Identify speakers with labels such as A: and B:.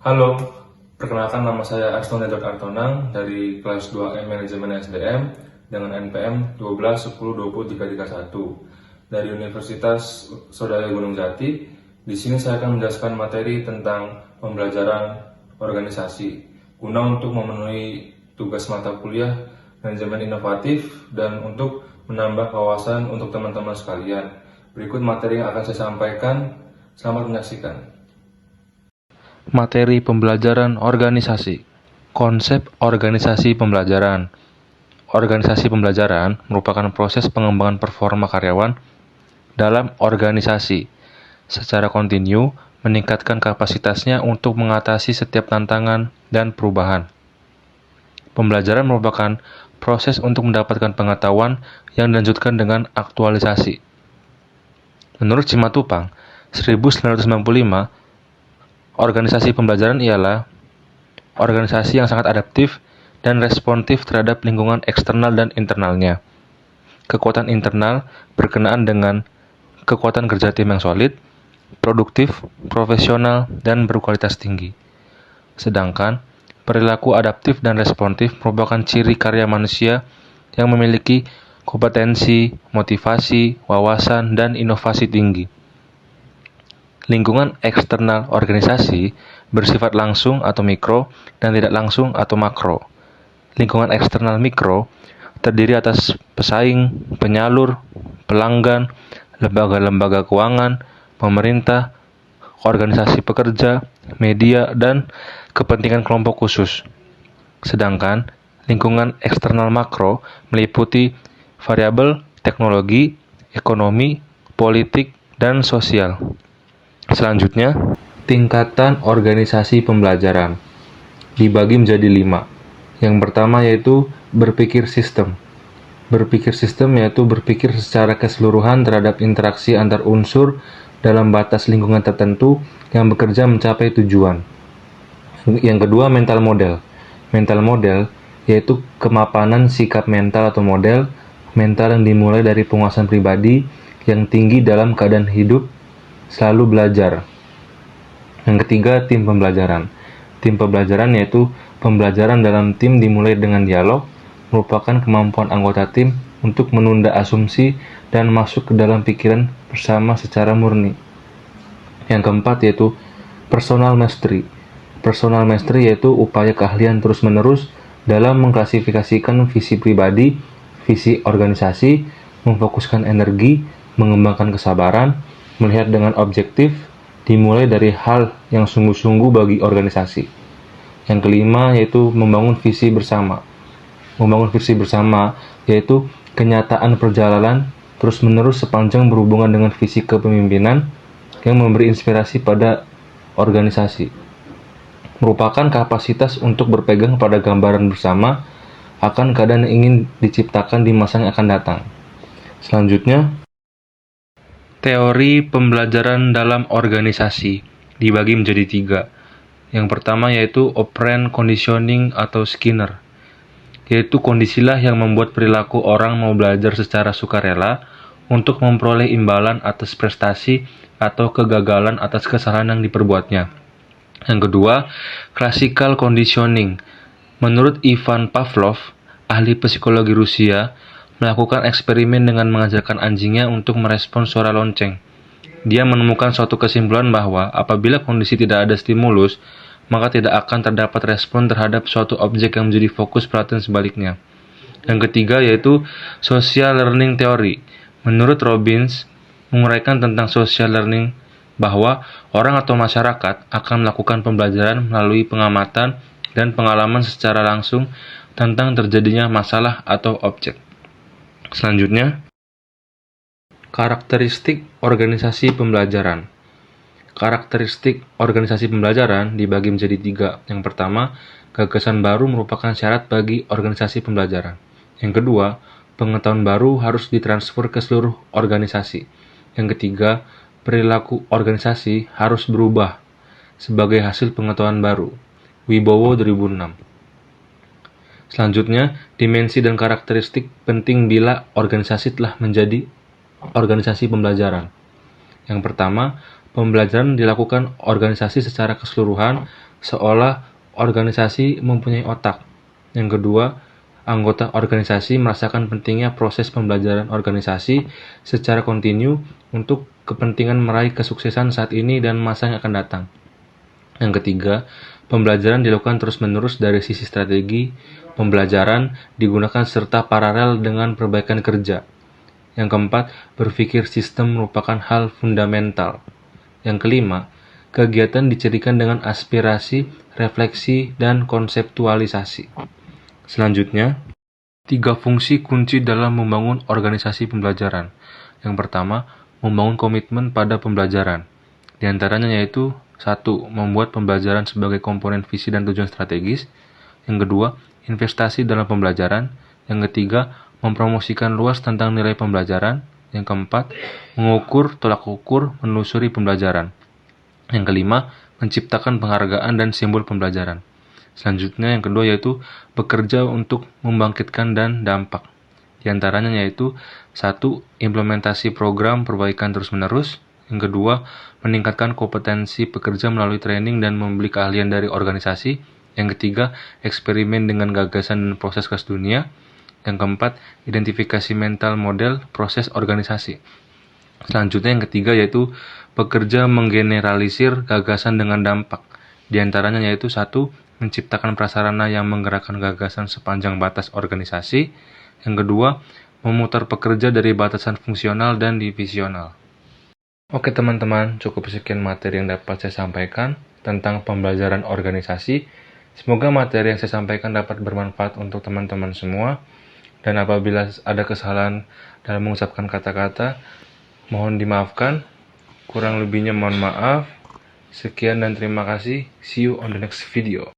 A: Halo, perkenalkan nama saya Aston Edward Artonang dari kelas 2M Manajemen SDM dengan NPM 12102031 dari Universitas Sodaya Gunung Jati. Di sini saya akan menjelaskan materi tentang pembelajaran organisasi guna untuk memenuhi tugas mata kuliah manajemen inovatif dan untuk menambah wawasan untuk teman-teman sekalian. Berikut materi yang akan saya sampaikan. Selamat menyaksikan.
B: Materi pembelajaran organisasi. Konsep organisasi pembelajaran. Organisasi pembelajaran merupakan proses pengembangan performa karyawan dalam organisasi secara kontinu, meningkatkan kapasitasnya untuk mengatasi setiap tantangan dan perubahan. Pembelajaran merupakan proses untuk mendapatkan pengetahuan yang dilanjutkan dengan aktualisasi. Menurut Simatupang, 1995, organisasi pembelajaran ialah organisasi yang sangat adaptif dan responsif terhadap lingkungan eksternal dan internalnya. Kekuatan internal berkenaan dengan kekuatan kerja tim yang solid, produktif, profesional, dan berkualitas tinggi. Sedangkan, perilaku adaptif dan responsif merupakan ciri karya manusia yang memiliki kompetensi, motivasi, wawasan, dan inovasi tinggi. Lingkungan eksternal organisasi bersifat langsung atau mikro dan tidak langsung atau makro. Lingkungan eksternal mikro terdiri atas pesaing, penyalur, pelanggan, lembaga-lembaga keuangan, pemerintah, organisasi pekerja, media, dan kepentingan kelompok khusus. Sedangkan lingkungan eksternal makro meliputi variabel teknologi, ekonomi, politik, dan sosial. Selanjutnya, tingkatan organisasi pembelajaran dibagi menjadi 5. Yang pertama yaitu berpikir sistem. Berpikir sistem yaitu berpikir secara keseluruhan terhadap interaksi antar unsur dalam batas lingkungan tertentu yang bekerja mencapai tujuan. Yang kedua, mental model. Mental model yaitu kemapanan sikap mental atau model mental yang dimulai dari penguasaan pribadi yang tinggi dalam keadaan hidup selalu belajar. Yang ketiga, tim pembelajaran. Tim pembelajaran yaitu pembelajaran dalam tim dimulai dengan dialog, merupakan kemampuan anggota tim untuk menunda asumsi dan masuk ke dalam pikiran bersama secara murni. Yang keempat yaitu personal mastery. Personal mastery yaitu upaya keahlian terus-menerus dalam mengklasifikasikan visi pribadi, visi organisasi, memfokuskan energi, mengembangkan kesabaran, melihat dengan objektif, dimulai dari hal yang sungguh-sungguh bagi organisasi. Yang kelima yaitu membangun visi bersama. Membangun visi bersama yaitu kenyataan perjalanan terus-menerus sepanjang berhubungan dengan visi kepemimpinan yang memberi inspirasi pada organisasi. Merupakan kapasitas untuk berpegang pada gambaran bersama akan keadaan yang ingin diciptakan di masa yang akan datang. Selanjutnya, teori pembelajaran dalam organisasi dibagi menjadi 3. Yang pertama yaitu operant conditioning atau Skinner, yaitu kondisilah yang membuat perilaku orang mau belajar secara sukarela untuk memperoleh imbalan atas prestasi atau kegagalan atas kesalahan yang diperbuatnya. Yang kedua, classical conditioning. Menurut Ivan Pavlov, ahli psikologi Rusia, melakukan eksperimen dengan mengajarkan anjingnya untuk merespons suara lonceng. Dia menemukan suatu kesimpulan bahwa apabila kondisi tidak ada stimulus, maka tidak akan terdapat respon terhadap suatu objek yang menjadi fokus perhatian sebaliknya. Yang ketiga yaitu social learning theory. Menurut Robbins, menguraikan tentang social learning bahwa orang atau masyarakat akan melakukan pembelajaran melalui pengamatan dan pengalaman secara langsung tentang terjadinya masalah atau objek. Selanjutnya, karakteristik organisasi pembelajaran. Karakteristik organisasi pembelajaran dibagi menjadi 3. Yang pertama, gagasan baru merupakan syarat bagi organisasi pembelajaran. Yang kedua, pengetahuan baru harus ditransfer ke seluruh organisasi. Yang ketiga, perilaku organisasi harus berubah sebagai hasil pengetahuan baru. Wibowo 2006. Selanjutnya, dimensi dan karakteristik penting bila organisasi telah menjadi organisasi pembelajaran. Yang pertama, pembelajaran dilakukan organisasi secara keseluruhan seolah organisasi mempunyai otak. Yang kedua, anggota organisasi merasakan pentingnya proses pembelajaran organisasi secara kontinu untuk kepentingan meraih kesuksesan saat ini dan masa yang akan datang. Yang ketiga, pembelajaran dilakukan terus-menerus dari sisi strategi pembelajaran digunakan serta paralel dengan perbaikan kerja. Yang keempat, berpikir sistem merupakan hal fundamental. Yang kelima, kegiatan dicirikan dengan aspirasi, refleksi, dan konseptualisasi. Selanjutnya, 3 fungsi kunci dalam membangun organisasi pembelajaran. Yang pertama, membangun komitmen pada pembelajaran. Di antaranya yaitu 1. Membuat pembelajaran sebagai komponen visi dan tujuan strategis. Yang kedua, investasi dalam pembelajaran. Yang ketiga, mempromosikan luas tentang nilai pembelajaran. Yang keempat, mengukur tolak ukur menelusuri pembelajaran. Yang kelima, menciptakan penghargaan dan simbol pembelajaran. Selanjutnya yang kedua yaitu bekerja untuk membangkitkan dan dampak. Di antaranya yaitu 1. Implementasi program perbaikan terus-menerus. Yang kedua, meningkatkan kompetensi pekerja melalui training dan membeli keahlian dari organisasi. Yang ketiga, eksperimen dengan gagasan dan proses kelas dunia. Yang keempat, identifikasi mental model proses organisasi. Selanjutnya yang ketiga yaitu bekerja menggeneralisir gagasan dengan dampak. Di antaranya yaitu 1. Menciptakan prasarana yang menggerakkan gagasan sepanjang batas organisasi. Yang kedua, memutar pekerja dari batasan fungsional dan divisional. Oke teman-teman, cukup sekian materi yang dapat saya sampaikan tentang pembelajaran organisasi. Semoga materi yang saya sampaikan dapat bermanfaat untuk teman-teman semua. Dan apabila ada kesalahan dalam mengucapkan kata-kata, mohon dimaafkan. Kurang lebihnya mohon maaf. Sekian dan terima kasih. See you on the next video.